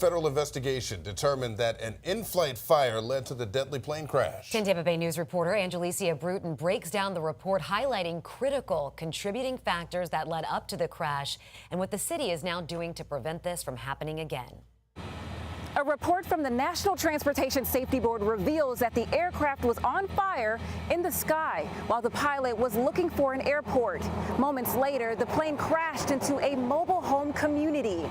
Federal investigation determined that an in-flight fire led to the deadly plane crash. 10 Tampa Bay News reporter Angelicia Bruton breaks down the report, highlighting critical contributing factors that led up to the crash and what the city is now doing to prevent this from happening again. A report from the National Transportation Safety Board reveals that the aircraft was on fire in the sky while the pilot was looking for an airport. Moments later, the plane crashed into a mobile home community.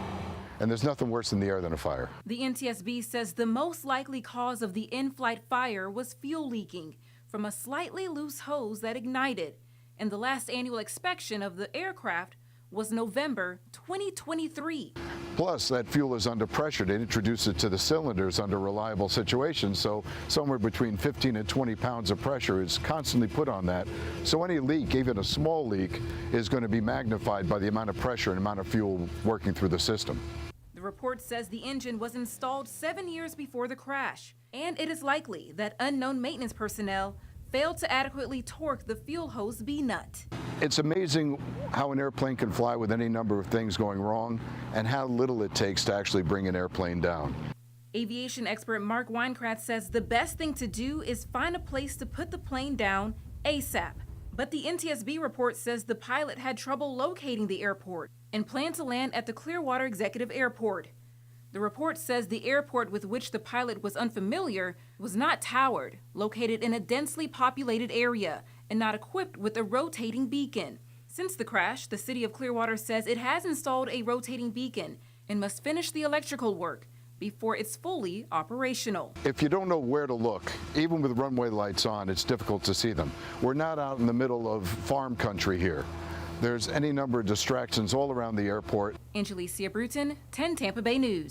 And there's nothing worse in the air than a fire. The NTSB says the most likely cause of the in-flight fire was fuel leaking from a slightly loose hose that ignited. And the last annual inspection of the aircraft was November 2023. Plus, that fuel is under pressure to introduce it to the cylinders under reliable situations, so somewhere between 15 and 20 pounds of pressure is constantly put on that. So any leak, even a small leak, is going to be magnified by the amount of pressure and amount of fuel working through the system. The report says the engine was installed 7 years before the crash, and it is likely that unknown maintenance personnel failed to adequately torque the fuel hose B-nut. It's amazing how an airplane can fly with any number of things going wrong and how little it takes to actually bring an airplane down. Aviation expert Mark Weinkratz says the best thing to do is find a place to put the plane down ASAP. But the NTSB report says the pilot had trouble locating the airport and planned to land at the Clearwater Executive Airport. The report says the airport with which the pilot was unfamiliar was not towered, located in a densely populated area, and not equipped with a rotating beacon. Since the crash, the city of Clearwater says it has installed a rotating beacon and must finish the electrical work before it's fully operational. If you don't know where to look, even with runway lights on, it's difficult to see them. We're not out in the middle of farm country here. There's any number of distractions all around the airport. Angelicia Bruton, 10 Tampa Bay News.